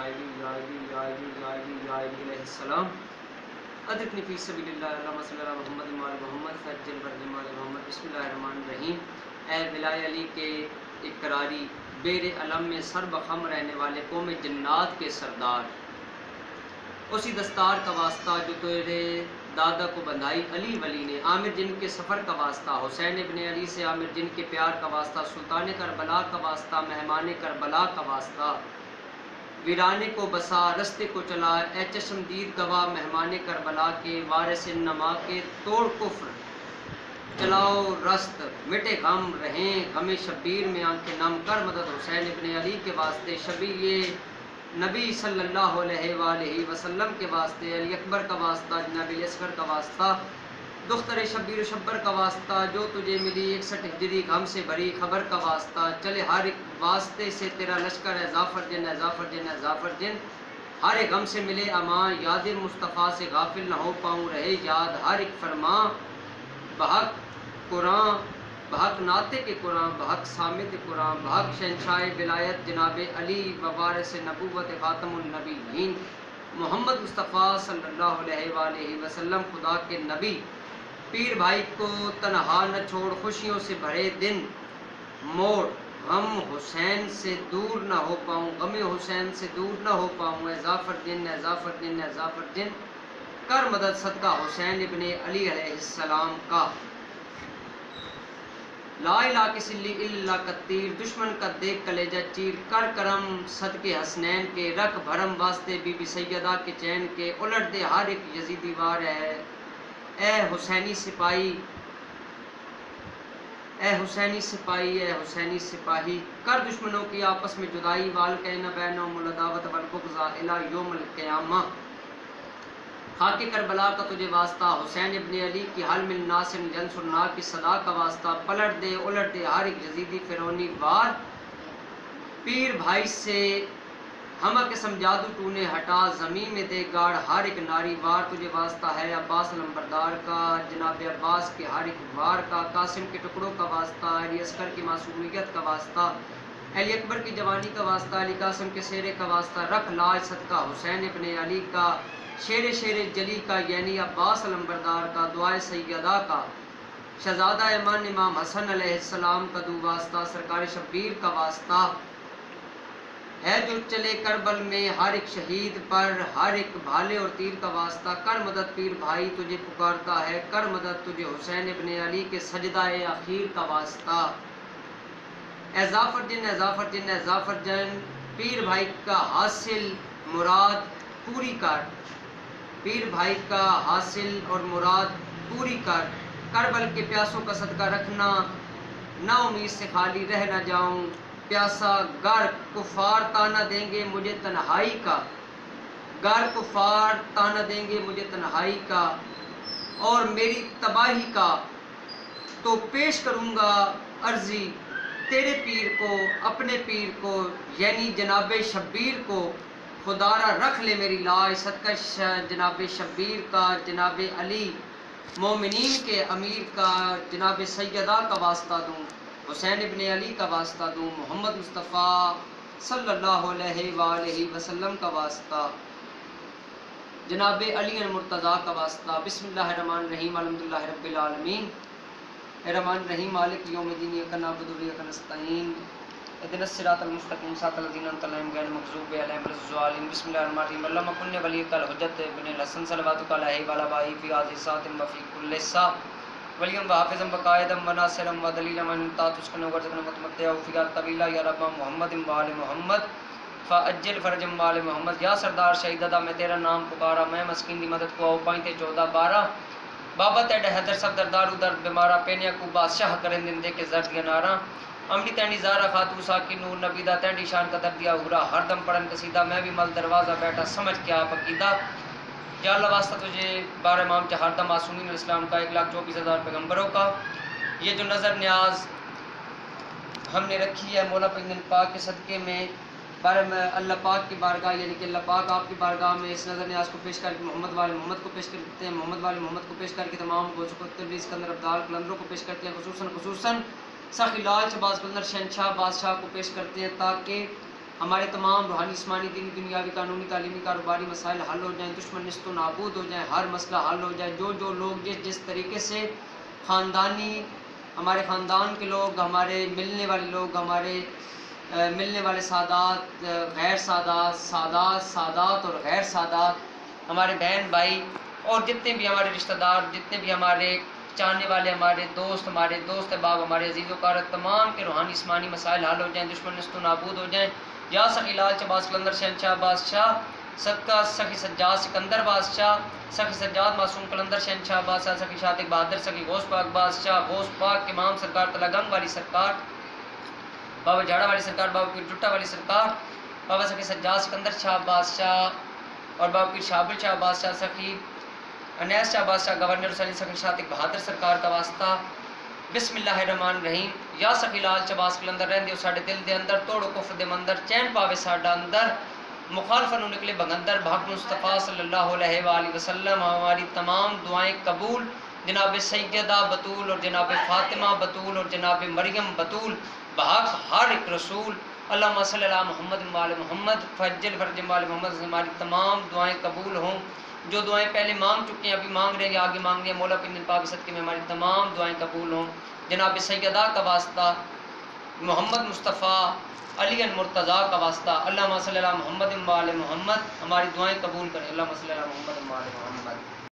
علی علیہ السلام ادرکنی فی سبیل اللہ اللہم صلی اللہ محمد وعلی محمد فجل برد مال محمد بسم اللہ الرحمن الرحیم۔ اے ولایہ علی کے اقراری بیر علم میں سر بخم رہنے والے قوم جنات کے سردار، اسی دستار کا واسطہ جو تیرے دادا کو بندھائی علی ولی نے، عامر جن کے سفر کا واسطہ، حسین ابن علی سے عامر جن کے پیار کا واسطہ، سلطان کربلا کا واسطہ، مہمان کربلا کا واسطہ، ویرانے کو بسا رستے کو چلا، اے چشم دید گواہ مہمان کربلا کے، وارث نما کے توڑ کفر چلاؤ رست، مٹے غم رہیں غم شبیر میں آنکھیں نم کر مدد حسین ابن علی کے واسطے، شبیہ نبی صلی اللہ علیہ وآلہ وسلم کے واسطے، علی اکبر کا واسطہ، جناب اصغر کا واسطہ، دختر شبیر و شبر کا واسطہ، جو تجھے ملی 61 ہجری غم سے بھری خبر کا واسطہ، چلے ہر ایک واسطے سے تیرا لشکر ہے ظافر جن ہے ظافر جن ہے ظافر جن، ہر ایک غم سے ملے امان، یاد مصطفیٰ سے غافل نہ ہو پاؤں رہے یاد، ہر ایک فرمان بحق قرآن بحق ناطق کے قرآن بحق سامت قرآن بحق شہنشاہ ولایت جناب علی ووارث نبوت خاتم النبیین محمد مصطفیٰ صلی اللہ علیہ وآلہ وسلم، خدا کے نبی، پیر بھائی کو تنہا نہ چھوڑ، خوشیوں سے بھرے دن موڑ، غم حسین سے دور نہ ہو پاؤں غم حسین سے دور نہ ہو پاؤں، اے ظافر جن ہے ظافر جن ہے ظافر جن، کر مدد صدقہ حسین ابن علی علیہ السلام کا، لا الہ کسلی اللہ کا تیر، دشمن کا دیکھ کلیجہ چیر، کر کرم صدقے حسنین کے، رکھ بھرم واسطے بی بی سیدہ کے چین کے، الٹ دے ہر ایک یزیدی وار ہے، اے حسینی سپاہی اے حسینی سپاہی اے حسینی سپاہی، کر دشمنوں کی آپس میں جدائی، والقین بینہم العداوۃ والبغض الی یوم القیامہ، خاک کربلا کا تجھے واسطہ، حسین ابن علی کی حل من ناصر ینصرنا کی صدا کا واسطہ، پلٹ دے الٹ دے ہر ایک یزیدی فرعونی وار، پیر بھائی سے ہمہ قسم جادو تو نے ہٹا، زمین میں دے گاڑ ہر ایک ناری وار، تجھے واسطہ ہے عباس نمبردار کا، جناب عباس کے ہر ایک وار کا، قاسم کے ٹکڑوں کا واسطہ، علی اصغر کی معصومیت کا واسطہ، علی اکبر کی جوانی کا واسطہ، علی قاسم کے سیرے کا واسطہ، رکھ لاج صدقہ حسین ابن علی کا، شیر جلی کا یعنی عباس علمبردار کا، دعائے سیدہ کا، شہزادہ ایمان امام حسن علیہ السلام کا دو واسطہ، سرکار شبیر کا واسطہ ہے جو چلے کربل میں ہر ایک شہید پر، ہر ایک بھالے اور تیر کا واسطہ، کر مدد پیر بھائی تجھے پکارتا ہے، کر مدد تجھے حسین ابن علی کے سجدہ اخیر کا واسطہ، اے ظافر جن ہے ظافر جن ہے ظافر جن، پیر بھائی کا حاصل مراد پوری کر، پیر بھائی کا حاصل اور مراد پوری کر، کربل کے پیاسوں کا صدقہ رکھنا، نا امید سے خالی رہ نہ جاؤں، پیاسا گر کفار تانا دیں گے مجھے تنہائی کا، گر کفار تانا دیں گے مجھے تنہائی کا اور میری تباہی کا، تو پیش کروں گا عرضی تیرے پیر کو، اپنے پیر کو یعنی جناب شبیر کو، خدا را رکھ لے میری لاج، صدقہ جناب شبیر کا، جناب علی مومنین کے امیر کا، جناب سیدہ کا واسطہ دوں، حسین ابن علی کا واسطہ دوں، محمد مصطفیٰ صلی اللہ علیہ وآلہ وسلم کا واسطہ، جناب علی المرتضیٰ کا واسطہ، بسم اللہ الرحمن الرحیم الحمدللہ رب العالمین الرحمن الرحیم مالک یوم الدین ایاک نعبد و ایاک نستعین اهدنا الصراط المستقیم صراط الذین انعمت علیہم غیر المغضوب علیہم ولا الضالین، بسم اللہ الرحمن الرحیم اللہم کن ولیک الحجۃ ابن الحسن صلواتک علیہ وعلی آبائہ فی هذه الساعة وفی کل ساعة ولیا وحافظا وقائدا وناصرا ودلیلا وانتا تسکن ورزقنا وتمتع فیہا طویلا یا رب محمد وآل محمد فاجل فرج وآل محمد، یا سردار شہیدہ میں تیرا نام پکارا، میں مسکین دی مدد کو آؤ پائنتے 14-12 بابا تیڈ حیدر سب دردارو درد بیمارا، پینیا کو بادشاہ کرن دن دے کے زرد گنارا، امنی تینڈی زارا خاتو ساکی نور نبی دا، تینڈی شان کا دردیا ہورا ہر دم پڑھن قصیدہ، میں بھی مل دروازہ بیٹھا سمجھ کے آپ عقیدہ، یا اللہ واسطہ تجھے بار امام کے ہر دم معصومین الاسلام کا، 1,24,000 پیغمبروں کا، یہ جو نظر نیاز ہم نے رکھی ہے مولا پیغمبر پاک کے صدقے میں، اللہ پاک کی بارگاہ یعنی کہ اللہ پاک آپ کی بارگاہ میں اس نظر نیاز کو پیش کر کے محمد والے محمد کو پیش کرتے ہیں، محمد والے محمد کو پیش کر کے تمام گوشکتر اسکندر ابدال قلندروں کو پیش کرتے ہیں، خصوصاً سخی لال شہباز قلندر شہنشاہ بادشاہ کو پیش کرتے ہیں، تاکہ ہمارے تمام روحانی جسمانی دینی دنیاوی قانونی تعلیمی کاروباری مسائل حل ہو جائیں، دشمن نست و نابود ہو جائیں، ہر مسئلہ حل ہو جائے. جو لوگ جس طریقے سے خاندانی ہمارے خاندان کے لوگ، ہمارے ملنے والے لوگ، ہمارے ملنے والے سادات، غیر سادات، سادات اور غیر سادات، ہمارے بہن بھائی اور جتنے بھی ہمارے رشتہ دار، جتنے بھی ہمارے چاہنے والے، ہمارے دوست احباب، ہمارے عزیز و کار، تمام کے روحانی جسمانی مسائل حل ہو جائیں، دشمن نست و نابود ہو جائیں. یا سخی لالچ عباس قلندر شہنشاہ بادشاہ صدقہ سخی سجاد سکندر بادشاہ، سخی سجاد معصوم قلندر شہنشاہ بادشاہ، سخی شاطق بہادر، سخی غوث پاک بادشاہ، غوث پاک امام سرکار، تلا گنگ والی سرکار، بابا جھاڑا والی سرکار، بابا پیر جٹا والی سرکار، بابا سخی سجاد سکندر شاہ بادشاہ اور بابا پیر شابل شاہ بادشاہ، سخی انیس شاہ بادشاہ گورنر حسین، سخی شاطق بہادر سرکار کا واسطہ. بسم اللہ الرحمن الرحیم. یا سخی لال چباس قلندر رہن دیو ساڈے دل دے اندر، توڑو کفر دے مندر، چین پاوے ساڈا اندر، مخالفہ نو نکلے بغندر، بحق مصطفیٰ صلی اللہ علیہ وآلہ وسلم. ہماری تمام دعائیں قبول جناب سیدہ بطول اور جناب فاطمہ بطول اور جناب مریم بطول بحق ہر ایک رسول. اللہم صلی اللہ محمد وآل محمد فجل فرج وآل محمد. ہماری تمام دعائیں قبول ہوں. جو دعائیں پہلے مانگ چکے ہیں، ابھی مانگ رہے ہیں، آگے مانگ رہے ہیں، مولا پاک پاک صدقے میں ہماری تمام دعائیں قبول ہوں. جناب سیدہ کا واسطہ، محمد مصطفیٰ علی المرتضیٰ کا واسطہ، اللہم صلی اللہ محمد وآل محمد. ہماری دعائیں قبول کریں. اللہم صلی اللہ محمد وآل محمد.